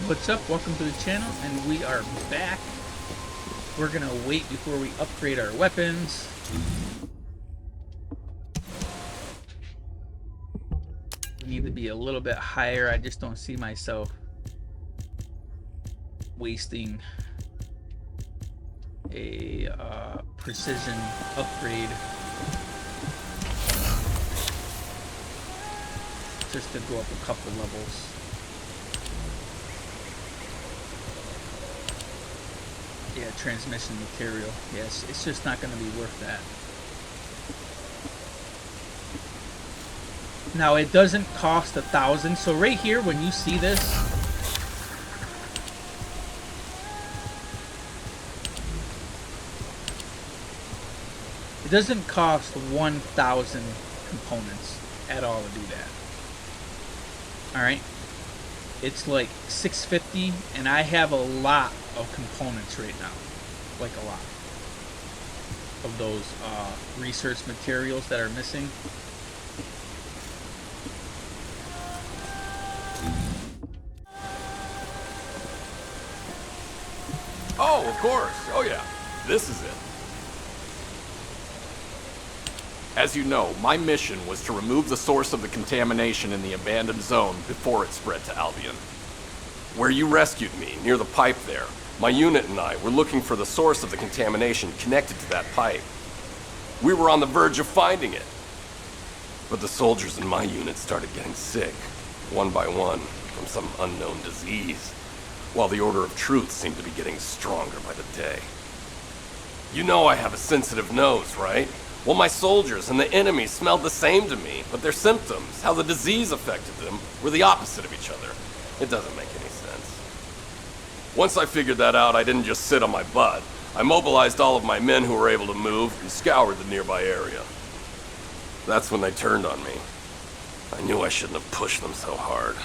What's up? Welcome to the channel, and we are back. We're gonna wait before we upgrade our weapons. We need to be a little bit higher. I just don't see myself wasting a precision upgrade just to go up a couple levels. Yeah, transmission material. Yes, it's just not going to be worth that. Now, it doesn't cost 1,000. So right here, when you see this, it doesn't cost 1,000 components at all to do that. All right, it's like 650, and I have a lot of components right now, like a lot of those research materials that are missing. Oh, of course. Oh yeah, this is it. As you know, my mission was to remove the source of the contamination in the abandoned zone before it spread to Albion. Where you rescued me, near the pipe there, my unit and I were looking for the source of the contamination connected to that pipe. We were on the verge of finding it. But the soldiers in my unit started getting sick, one by one, from some unknown disease, while the Order of Truth seemed to be getting stronger by the day. You know I have a sensitive nose, right? Well, my soldiers and the enemy smelled the same to me, but their symptoms, how the disease affected them, were the opposite of each other. It doesn't make any sense. Once I figured that out, I didn't just sit on my butt. I mobilized all of my men who were able to move and scoured the nearby area. That's when they turned on me. I knew I shouldn't have pushed them so hard.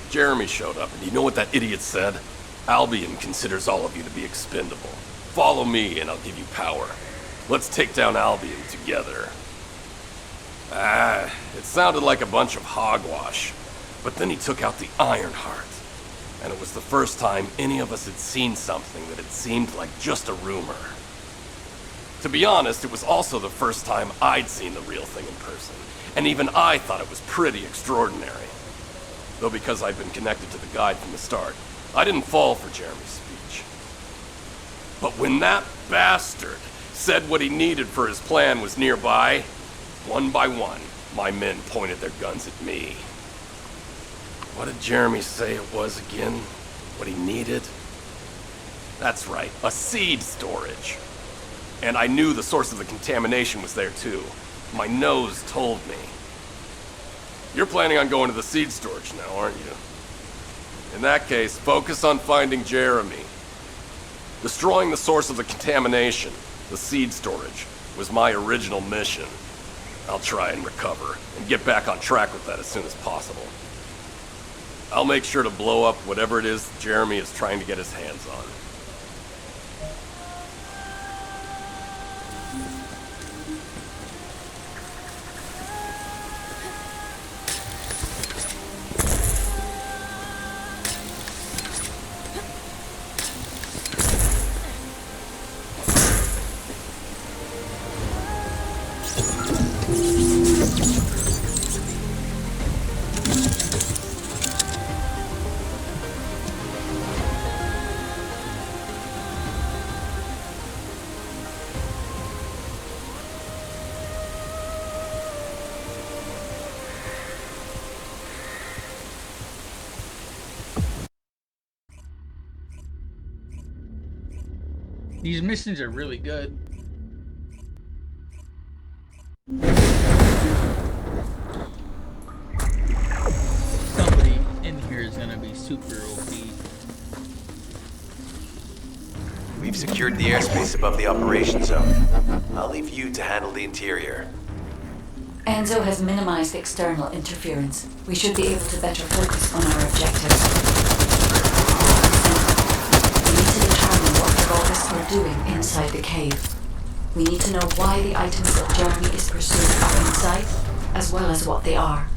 Jeremy showed up, and you know what that idiot said? Albion considers all of you to be expendable. Follow me, and I'll give you power. Let's take down Albion together. It sounded like a bunch of hogwash. But then he took out the Ironheart. And it was the first time any of us had seen something that had seemed like just a rumor. To be honest, it was also the first time I'd seen the real thing in person. And even I thought it was pretty extraordinary. Though because I'd been connected to the guide from the start, I didn't fall for Jeremy's speech. But when that bastard said what he needed for his plan was nearby, one by one, my men pointed their guns at me. What did Jeremy say it was again? What he needed? That's right, a seed storage. And I knew the source of the contamination was there too. My nose told me. You're planning on going to the seed storage now, aren't you? In that case, focus on finding Jeremy. Destroying the source of the contamination, the seed storage, was my original mission. I'll try and recover and get back on track with that as soon as possible. I'll make sure to blow up whatever it is Jeremy is trying to get his hands on. These missions are really good. Somebody in here is gonna be super OP. We've secured the airspace above the operation zone. I'll leave you to handle the interior. Enzo has minimized external interference. We should be able to better focus on our objectives. We need to determine what the Gorgas are doing inside the cave. We need to know why the items that Jeremy is pursuing are inside, as well as what they are.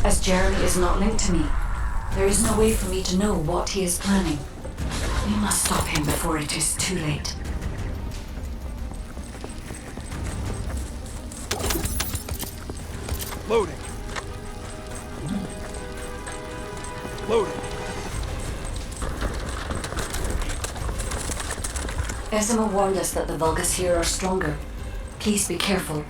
As Jeremy is not linked to me, There is no way for me to know what he is planning. We must stop him before it is too late. Loading. Loading. Esima warned us that the Vulgus here are stronger. Please be careful.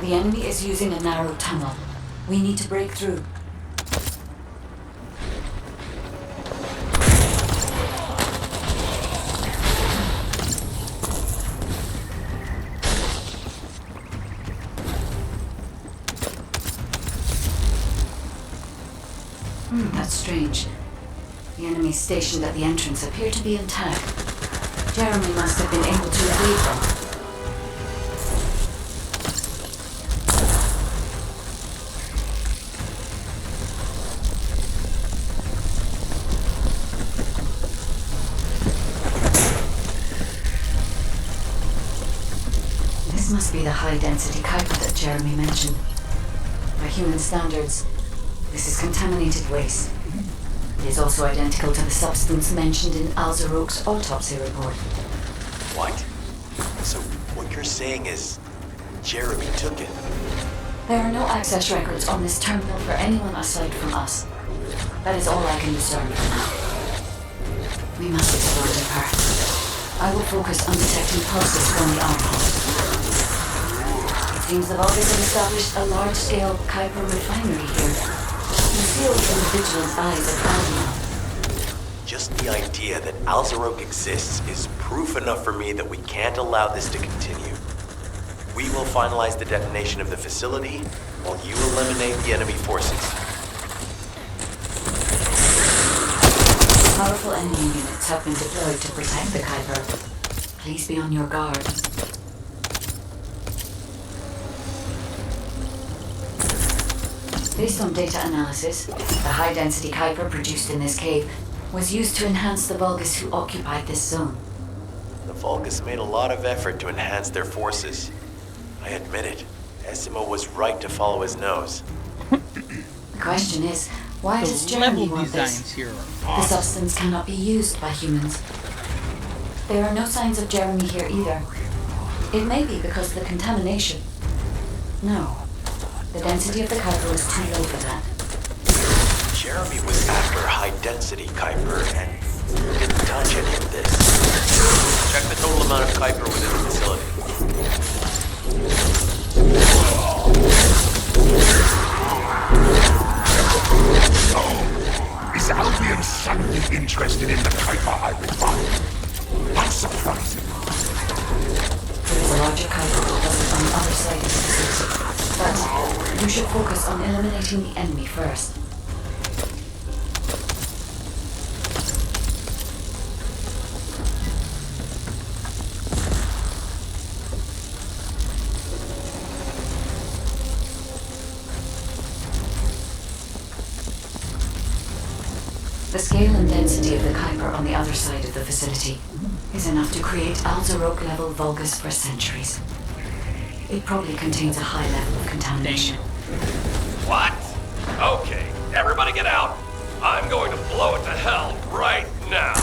The enemy is using a narrow tunnel. We need to break through. That's strange. The enemies stationed at the entrance appear to be intact. Jeremy must have been able to evade them. This must be the high-density Kuiper that Jeremy mentioned. By human standards, this is contaminated waste. It is also identical to the substance mentioned in Alzarok's autopsy report. What? So what you're saying is Jeremy took it? There are no access records on this terminal for anyone aside from us. That is all I can discern for now. We must explore deeper. I will focus on detecting pulses from the armhole. It seems the Vulgus have established a large-scale Kuiper refinery here, concealed from the vigilant eyes of Albion. Just the idea that Alzarok exists is proof enough for me that we can't allow this to continue. We will finalize the detonation of the facility while you eliminate the enemy forces. Powerful enemy units have been deployed to protect the Kuiper. Please be on your guard. Based on data analysis, the high-density Kuiper produced in this cave was used to enhance the Vulgus who occupied this zone. The Vulgus made a lot of effort to enhance their forces. I admit it. Esima was right to follow his nose. The question is, why does The Jeremy level want designs this? here are The awesome. substance cannot be used by humans. There are no signs of Jeremy here either. It may be because of the contamination. No. The density of the Kuiper was too low for that. Jeremy was after high-density Kuiper and didn't touch any of this. Check the total amount of Kuiper within the facility. Is Albion suddenly interested in the Kuiper I refined? How surprising. There is a larger Kuiper deposit on the other side of the facility. But you should focus on eliminating the enemy first. The scale and density of the Kuiper on the other side of the facility is enough to create Alzarok-level Vulgus for centuries. It probably contains a high level of contamination. What? Okay, everybody get out. I'm going to blow it to hell right now.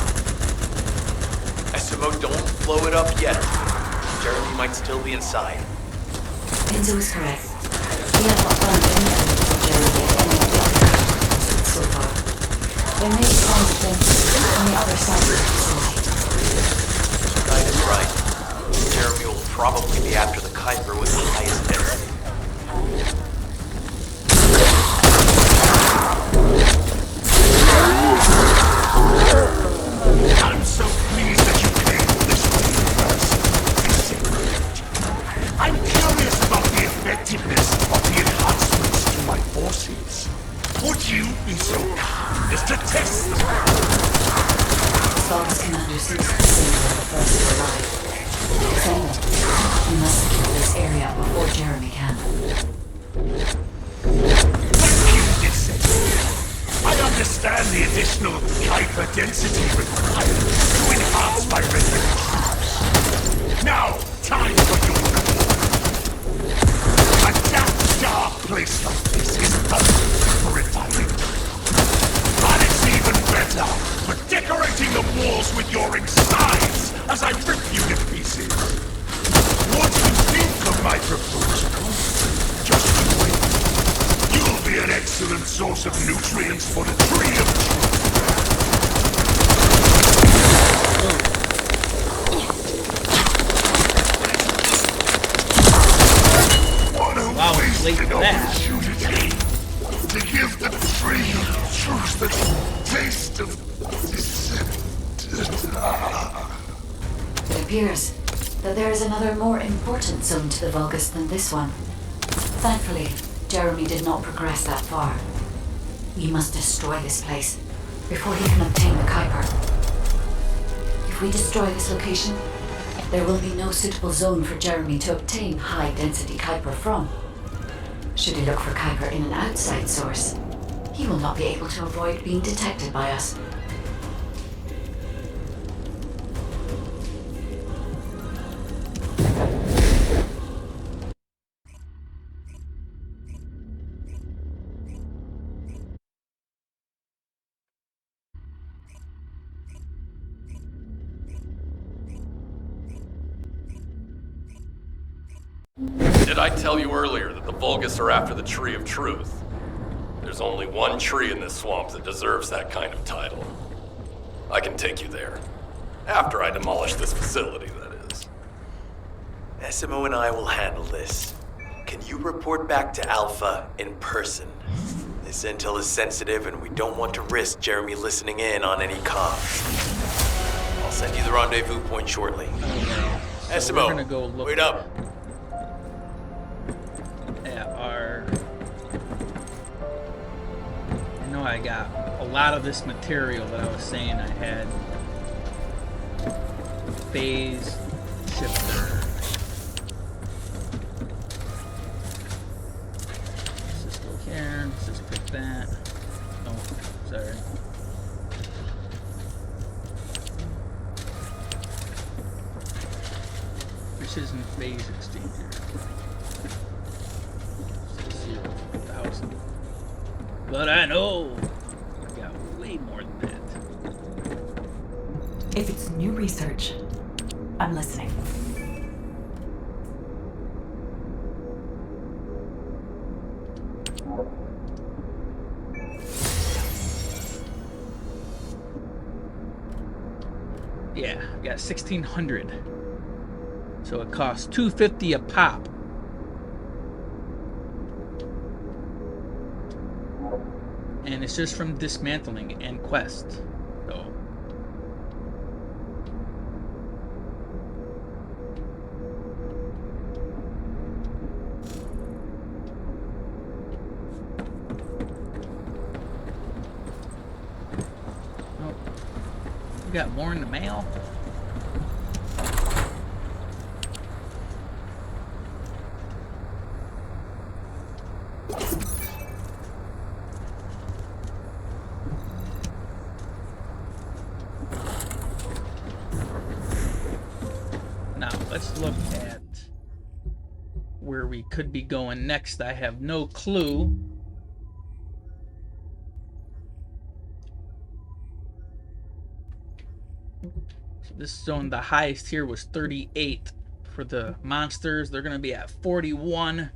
Esimo, don't blow it up yet. Jeremy might still be inside. Enzo is correct. We have not found any evidence of Jeremy at any of the other Kuipers so far. There may be signs of them on the other side of the facility. Knight is right. Jeremy will probably be after the Kuiper with the highest density. I'm so pleased that you came this way first. I'm curious about the effectiveness of the enhancements to my forces. Would you be so kind as to test them? Vulgus Commander seems to be the first to arrive. Descendant, we must secure this area before Jeremy can. Thank you, Descendant. I understand the additional Kuiper density required to enhance force with your insides as I rip you to pieces. What do you think of my proposal? Just you wait. You'll be an excellent source of nutrients for the tree of truth. What a Wow, it's late wasted for that. opportunity to give the tree of truth the taste of descendant. It appears that there is another more important zone to the Vulgus than this one. Thankfully, Jeremy did not progress that far. We must destroy this place before he can obtain the Kuiper. If we destroy this location, there will be no suitable zone for Jeremy to obtain high-density Kuiper from. Should he look for Kuiper in an outside source, he will not be able to avoid being detected by us. Did I tell you earlier that the Vulgus are after the Tree of Truth? There's only one tree in this swamp that deserves that kind of title. I can take you there. After I demolish this facility, that is. Essimo and I will handle this. Can you report back to Alpha in person? This intel is sensitive and we don't want to risk Jeremy listening in on any comms. I'll send you the rendezvous point shortly. So we're gonna go Essimo, look wait up. at our... I know I got a lot of this material that I was saying I had. Phase shifter. Let's just go here. Let's just pick that. Oh, sorry. Precision phase exchanger. 0,000. But I know I got way more than that. If it's new research, I'm listening. Yeah, I got 1,600. So it costs $250 a pop. And it's just from dismantling and quest. So oh, we got more in the mail. Now, let's look at where we could be going next. I have no clue. So this zone, the highest here was 38 for the monsters. They're going to be at 41.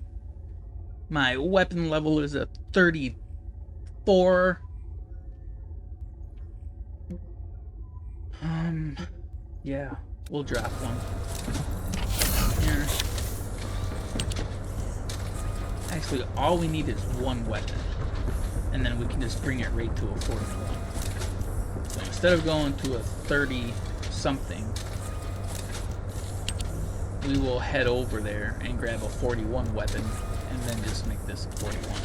My weapon level is at 34. Yeah, we'll drop one. Here. Actually, all we need is one weapon. And then we can just bring it right to a 41. So instead of going to a 30-something, we will head over there and grab a 41 weapon and then just make this a 41.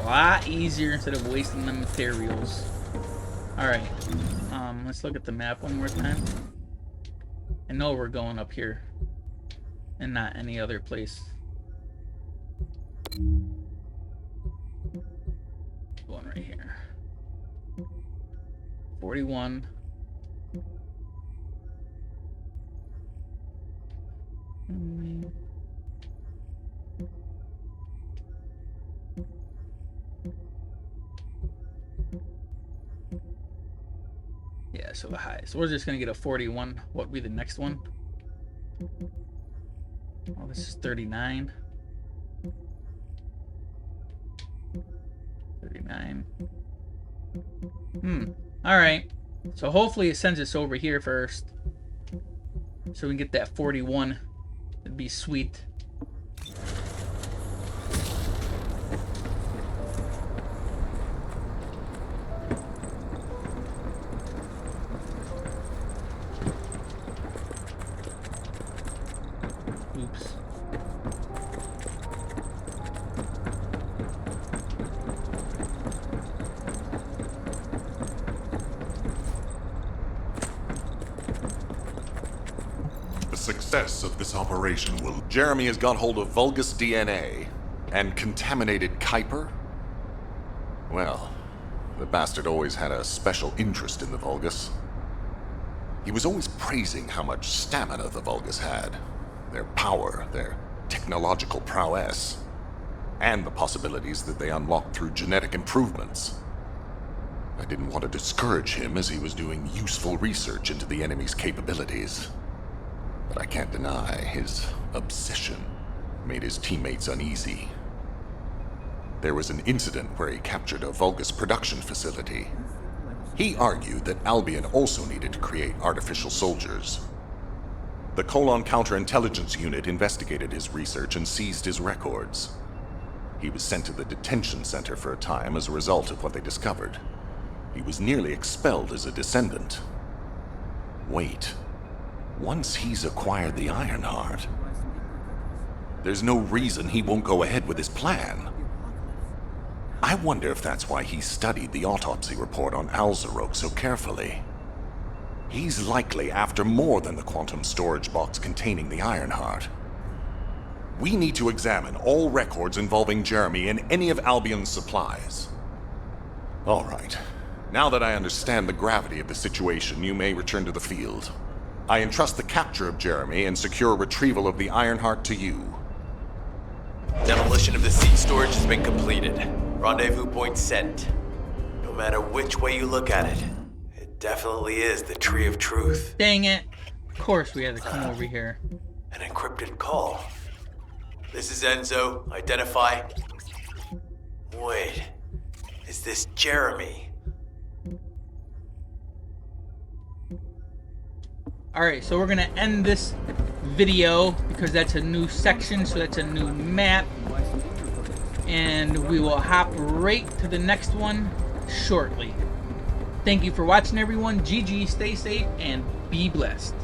A lot easier instead of wasting the materials. Alright, let's look at the map one more time. I know we're going up here and not any other place. Going right here. 41. Yeah, lowest or the highest. So we're just gonna get a 41. What would be the next one? Oh, this is 39. 39. Alright. So hopefully it sends us over here first. So we can get that 41. It'd be sweet. Oops. The success of this operation will... Jeremy has got hold of Vulgus DNA and contaminated Kuiper? Well, the bastard always had a special interest in the Vulgus. He was always praising how much stamina the Vulgus had, their power, their technological prowess, and the possibilities that they unlocked through genetic improvements. I didn't want to discourage him as he was doing useful research into the enemy's capabilities. But I can't deny his obsession made his teammates uneasy. There was an incident where he captured a Vulgus production facility. He argued that Albion also needed to create artificial soldiers. The Colon Counterintelligence Unit investigated his research and seized his records. He was sent to the detention center for a time as a result of what they discovered. He was nearly expelled as a descendant. Wait. Once he's acquired the Ironheart, there's no reason he won't go ahead with his plan. I wonder if that's why he studied the autopsy report on Alzarok so carefully. He's likely after more than the quantum storage box containing the Ironheart. We need to examine all records involving Jeremy and any of Albion's supplies. All right. Now that I understand the gravity of the situation, you may return to the field. I entrust the capture of Jeremy and secure retrieval of the Ironheart to you. Demolition of the seed storage has been completed. Rendezvous point set. No matter which way you look at it, it definitely is the Tree of Truth. Dang it. Of course we had to come over here. An encrypted call. This is Enzo. Identify. Wait. Is this Jeremy? Alright, so we're gonna end this video because that's a new section, so that's a new map. And we will hop right to the next one shortly. Thank you for watching, everyone. GG, stay safe, and be blessed.